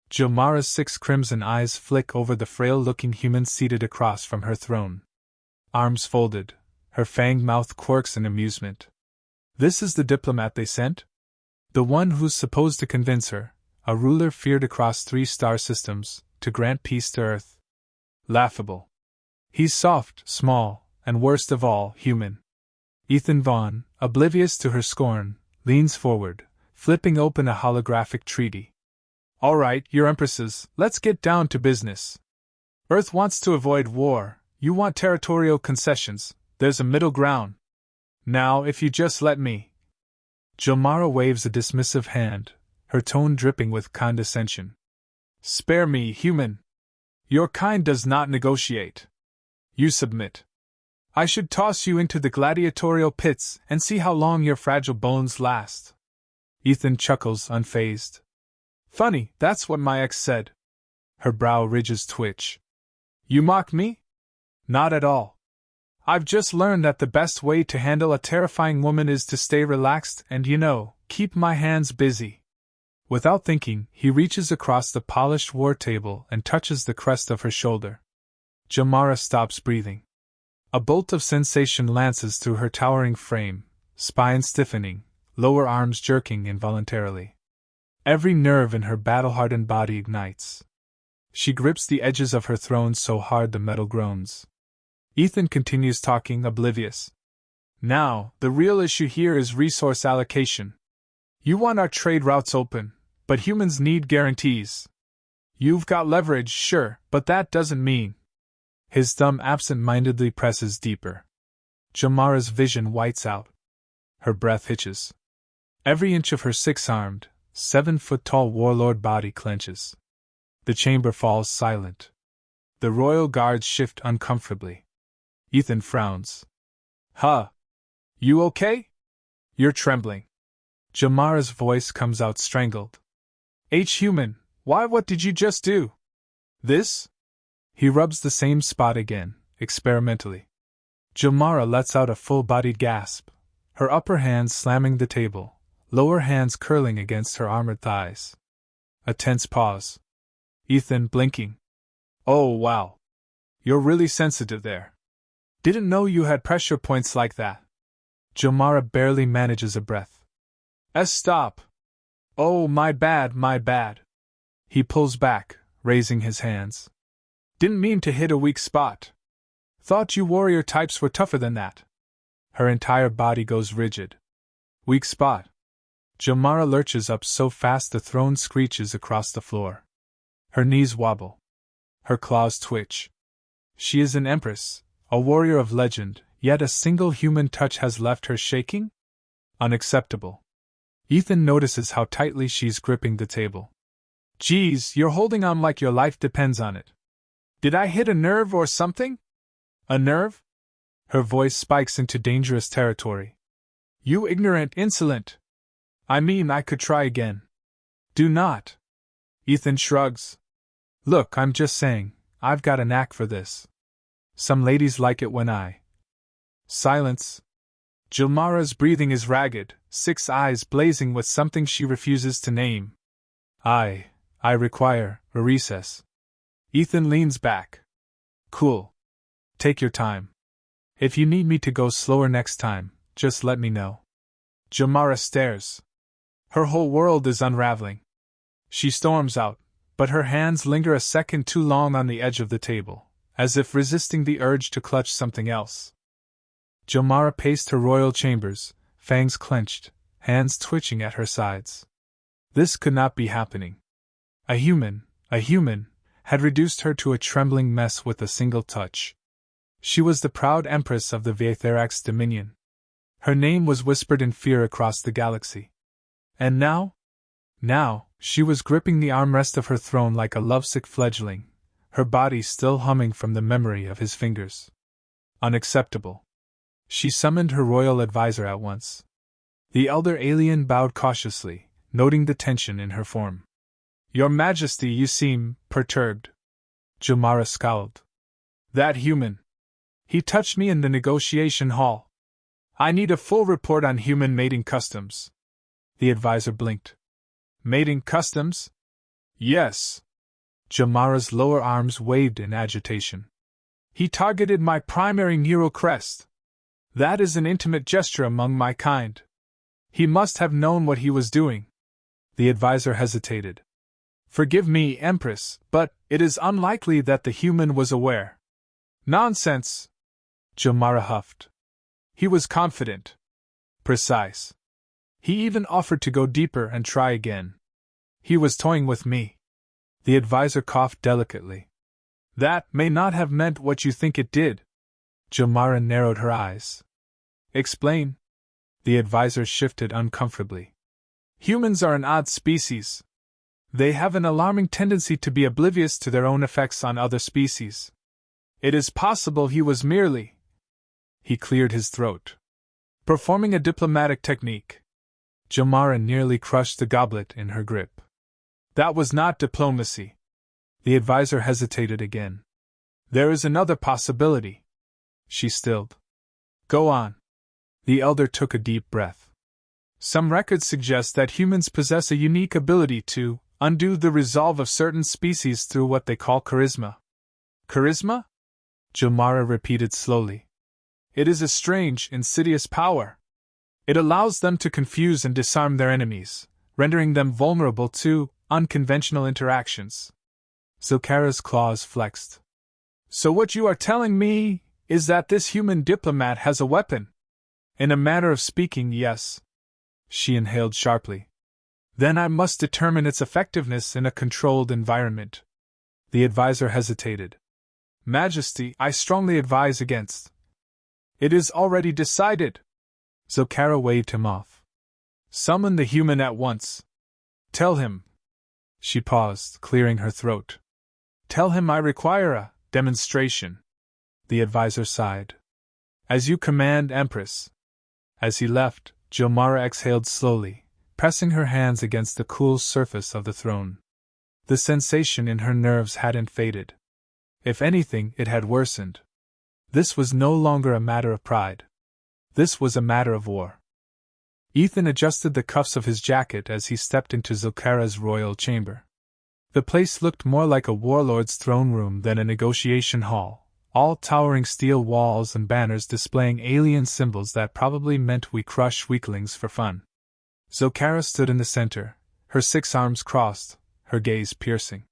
Jomara's 6 crimson eyes flick over the frail-looking human seated across from her throne. Arms folded, her fanged mouth quirks in amusement. This is the diplomat they sent? The one who's supposed to convince her, a ruler feared across 3 star systems, to grant peace to Earth. Laughable. He's soft, small, and worst of all, human. Ethan Vaughn, oblivious to her scorn, leans forward, flipping open a holographic treaty. All right, your empresses, let's get down to business. Earth wants to avoid war, you want territorial concessions, there's a middle ground. Now, if you just let me. Jomara waves a dismissive hand, her tone dripping with condescension. Spare me, human. Your kind does not negotiate. You submit. I should toss you into the gladiatorial pits and see how long your fragile bones last. Ethan chuckles unfazed. Funny, that's what my ex said. Her brow ridges twitch. You mock me? Not at all. I've just learned that the best way to handle a terrifying woman is to stay relaxed and, keep my hands busy. Without thinking, he reaches across the polished war table and touches the crest of her shoulder. Jomara stops breathing. A bolt of sensation lances through her towering frame, spine stiffening, lower arms jerking involuntarily. Every nerve in her battle-hardened body ignites. She grips the edges of her throne so hard the metal groans. Ethan continues talking, oblivious. Now, the real issue here is resource allocation. You want our trade routes open, but humans need guarantees. You've got leverage, sure, but that doesn't mean. His thumb absent-mindedly presses deeper. Jomara's vision whites out. Her breath hitches. Every inch of her 6-armed, 7-foot-tall warlord body clenches. The chamber falls silent. The royal guards shift uncomfortably. Ethan frowns. Huh? You okay? You're trembling. Jomara's voice comes out strangled. Human, what did you just do? This? He rubs the same spot again, experimentally. Jomara lets out a full-bodied gasp, her upper hands slamming the table, lower hands curling against her armored thighs. A tense pause. Ethan blinking. Oh wow. You're really sensitive there. Didn't know you had pressure points like that. Jomara barely manages a breath. Stop. Oh, my bad. He pulls back, raising his hands. Didn't mean to hit a weak spot. Thought you warrior types were tougher than that. Her entire body goes rigid. Weak spot. Jomara lurches up so fast the throne screeches across the floor. Her knees wobble. Her claws twitch. She is an empress, a warrior of legend, yet a single human touch has left her shaking? Unacceptable. Ethan notices how tightly she's gripping the table. Geez, you're holding on like your life depends on it. Did I hit a nerve or something? A nerve? Her voice spikes into dangerous territory. You ignorant insolent! I mean, I could try again. Do not. Ethan shrugs. Look, I'm just saying, I've got a knack for this. Some ladies like it when I... Silence. Jomara's breathing is ragged, 6 eyes blazing with something she refuses to name. I require a recess. Ethan leans back. Cool. Take your time. If you need me to go slower next time, just let me know. Jomara stares. Her whole world is unraveling. She storms out, but her hands linger a second too long on the edge of the table, as if resisting the urge to clutch something else. Jomara paced her royal chambers, fangs clenched, hands twitching at her sides. This could not be happening. A human, had reduced her to a trembling mess with a single touch. She was the proud empress of the Vaetherax dominion. Her name was whispered in fear across the galaxy. And now? Now, she was gripping the armrest of her throne like a lovesick fledgling, her body still humming from the memory of his fingers. Unacceptable. She summoned her royal advisor at once. The elder alien bowed cautiously, noting the tension in her form. Your Majesty, you seem perturbed. Jomara scowled. That human. He touched me in the negotiation hall. I need a full report on human mating customs. The advisor blinked. Mating customs? Yes. Jamara's lower arms waved in agitation. He targeted my primary neural crest. That is an intimate gesture among my kind. He must have known what he was doing. The advisor hesitated. Forgive me, Empress, but it is unlikely that the human was aware. Nonsense! Jamara huffed. He was confident. Precise. He even offered to go deeper and try again. He was toying with me. The advisor coughed delicately. That may not have meant what you think it did. Jamara narrowed her eyes. Explain. The advisor shifted uncomfortably. Humans are an odd species. They have an alarming tendency to be oblivious to their own effects on other species. It is possible he was merely. He cleared his throat. Performing a diplomatic technique. Jamara nearly crushed the goblet in her grip. That was not diplomacy. The advisor hesitated again. There is another possibility. She stilled. Go on. The elder took a deep breath. Some records suggest that humans possess a unique ability to undo the resolve of certain species through what they call charisma. Charisma? Jamara repeated slowly. It is a strange, insidious power. It allows them to confuse and disarm their enemies, rendering them vulnerable to unconventional interactions. Zulkara's claws flexed. So what you are telling me is that this human diplomat has a weapon? In a manner of speaking, yes. She inhaled sharply. Then I must determine its effectiveness in a controlled environment. The advisor hesitated. Majesty, I strongly advise against. It is already decided. Zulkara waved him off. Summon the human at once. Tell him. She paused, clearing her throat. Tell him I require a demonstration. The advisor sighed. As you command, Empress. As he left, Jamara exhaled slowly, pressing her hands against the cool surface of the throne. The sensation in her nerves hadn't faded. If anything, it had worsened. This was no longer a matter of pride. This was a matter of war. Ethan adjusted the cuffs of his jacket as he stepped into Zulkara's royal chamber. The place looked more like a warlord's throne room than a negotiation hall, all towering steel walls and banners displaying alien symbols that probably meant we crush weaklings for fun. Zulkara stood in the center, her 6 arms crossed, her gaze piercing.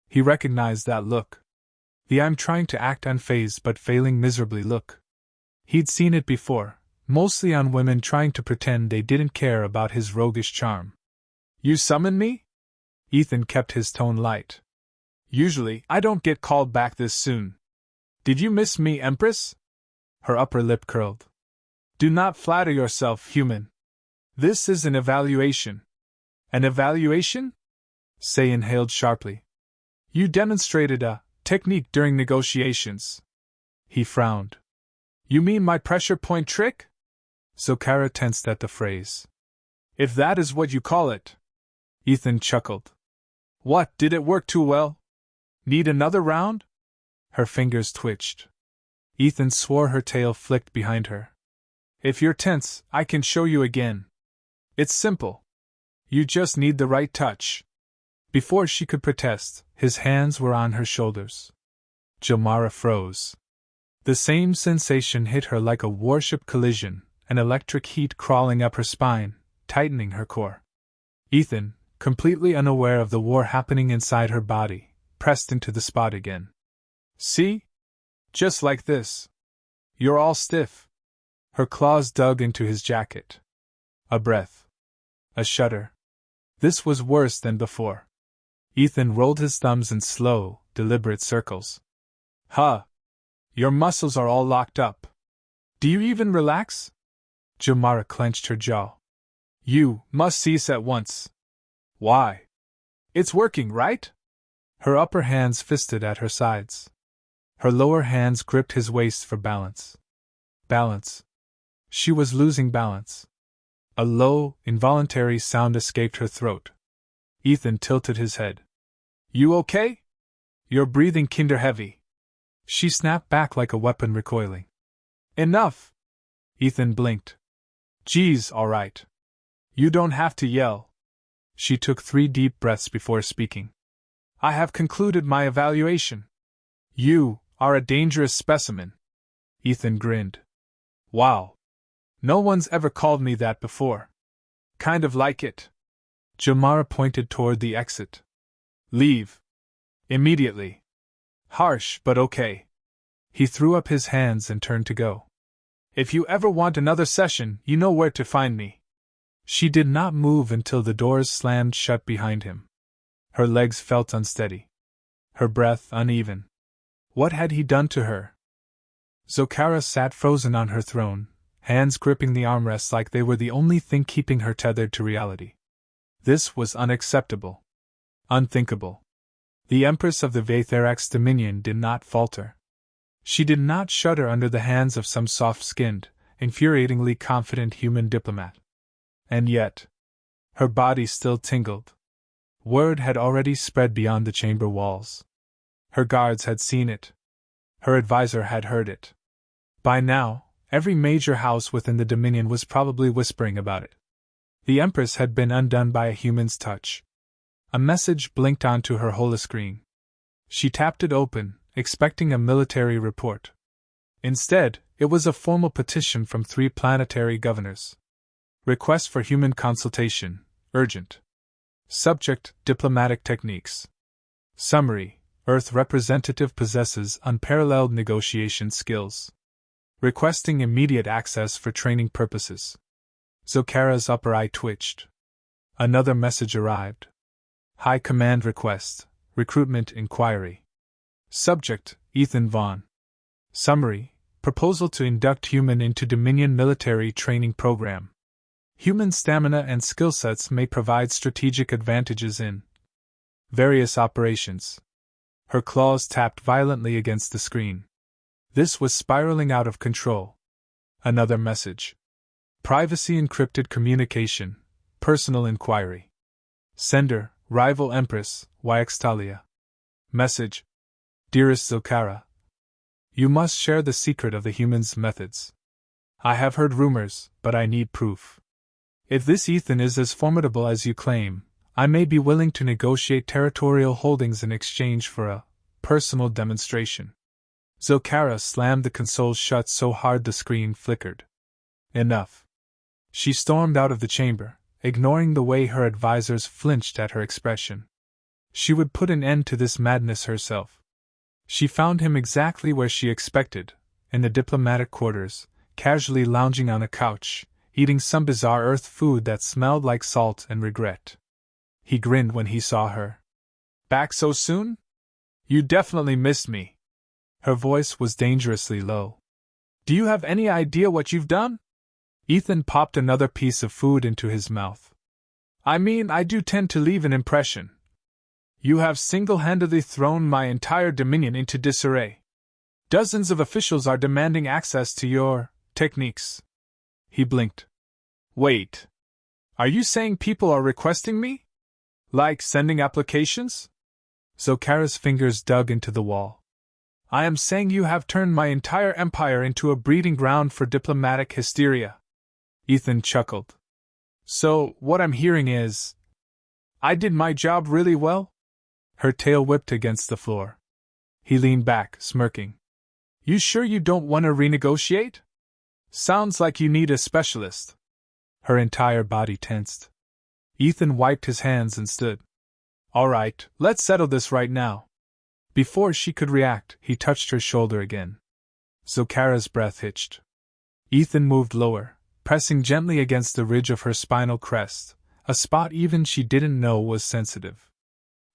He recognized that look. The I'm trying to act unfazed but failing miserably look. He'd seen it before, mostly on women trying to pretend they didn't care about his roguish charm. You summon me? Ethan kept his tone light. Usually, I don't get called back this soon. Did you miss me, Empress? Her upper lip curled. Do not flatter yourself, human. This is an evaluation. An evaluation? Say inhaled sharply. You demonstrated a technique during negotiations. He frowned. You mean my pressure point trick? Zulkara tensed at the phrase. If that is what you call it. Ethan chuckled. What, did it work too well? Need another round? Her fingers twitched. Ethan swore her tail flicked behind her. If you're tense, I can show you again. It's simple. You just need the right touch. Before she could protest, his hands were on her shoulders. Jamara froze. The same sensation hit her like a warship collision, an electric heat crawling up her spine, tightening her core. Ethan, completely unaware of the war happening inside her body, pressed into the spot again. See? Just like this. You're all stiff. Her claws dug into his jacket. A breath. A shudder. This was worse than before. Ethan rolled his thumbs in slow, deliberate circles. Huh. Your muscles are all locked up. Do you even relax? Jamara clenched her jaw. You must cease at once. Why? It's working, right? Her upper hands fisted at her sides. Her lower hands gripped his waist for balance. Balance. She was losing balance. A low, involuntary sound escaped her throat. Ethan tilted his head. You okay? You're breathing kinder heavy. She snapped back like a weapon recoiling. Enough! Ethan blinked. Geez, all right. You don't have to yell. She took 3 deep breaths before speaking. I have concluded my evaluation. You are a dangerous specimen. Ethan grinned. Wow. No one's ever called me that before. Kind of like it. Jamara pointed toward the exit. Leave. Immediately. Harsh, but okay. He threw up his hands and turned to go. If you ever want another session, you know where to find me. She did not move until the doors slammed shut behind him. Her legs felt unsteady. Her breath uneven. What had he done to her? Zokara sat frozen on her throne, hands gripping the armrests like they were the only thing keeping her tethered to reality. This was unacceptable. Unthinkable. The Empress of the Vatherax Dominion did not falter. She did not shudder under the hands of some soft-skinned, infuriatingly confident human diplomat. And yet, her body still tingled. Word had already spread beyond the chamber walls. Her guards had seen it. Her advisor had heard it. By now, every major house within the Dominion was probably whispering about it. The Empress had been undone by a human's touch. A message blinked onto her holoscreen. She tapped it open, expecting a military report. Instead, it was a formal petition from 3 planetary governors. Request for human consultation, urgent. Subject, diplomatic techniques. Summary, Earth representative possesses unparalleled negotiation skills. Requesting immediate access for training purposes. Zokara's upper eye twitched. Another message arrived. High Command request, recruitment inquiry. Subject, Ethan Vaughn. Summary, proposal to induct human into Dominion military training program. Human stamina and skill sets may provide strategic advantages in various operations. Her claws tapped violently against the screen. This was spiraling out of control. Another message. Privacy encrypted communication, personal inquiry. Sender, rival Empress, Yxtalia. Message. Dearest Zokara, you must share the secret of the humans' methods. I have heard rumors, but I need proof. If this Ethan is as formidable as you claim, I may be willing to negotiate territorial holdings in exchange for a personal demonstration. Zokara slammed the console shut so hard the screen flickered. Enough. She stormed out of the chamber, ignoring the way her advisors flinched at her expression. She would put an end to this madness herself. She found him exactly where she expected, in the diplomatic quarters, casually lounging on a couch, eating some bizarre earth food that smelled like salt and regret. He grinned when he saw her. Back so soon? You definitely missed me. Her voice was dangerously low. Do you have any idea what you've done? Ethan popped another piece of food into his mouth. I mean, I do tend to leave an impression. You have single-handedly thrown my entire Dominion into disarray. Dozens of officials are demanding access to your techniques. He blinked. Wait. Are you saying people are requesting me? Like sending applications? Zokara's fingers dug into the wall. I am saying you have turned my entire empire into a breeding ground for diplomatic hysteria. Ethan chuckled. So, what I'm hearing is, I did my job really well? Her tail whipped against the floor. He leaned back, smirking. You sure you don't want to renegotiate? Sounds like you need a specialist. Her entire body tensed. Ethan wiped his hands and stood. All right, let's settle this right now. Before she could react, he touched her shoulder again. Zokara's breath hitched. Ethan moved lower, pressing gently against the ridge of her spinal crest, a spot even she didn't know was sensitive.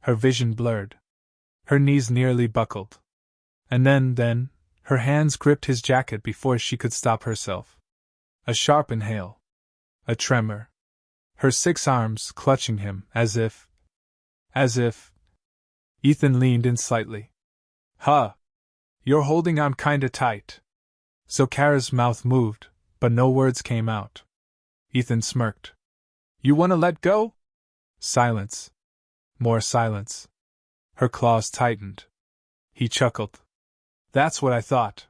Her vision blurred. Her knees nearly buckled. And then, her hands gripped his jacket before she could stop herself. A sharp inhale. A tremor. Her 6 arms clutching him, as if. Ethan leaned in slightly. Huh. You're holding on kinda tight. Zokara's mouth moved, but no words came out. Ethan smirked. You wanna let go? Silence. More silence. Her claws tightened. He chuckled. That's what I thought.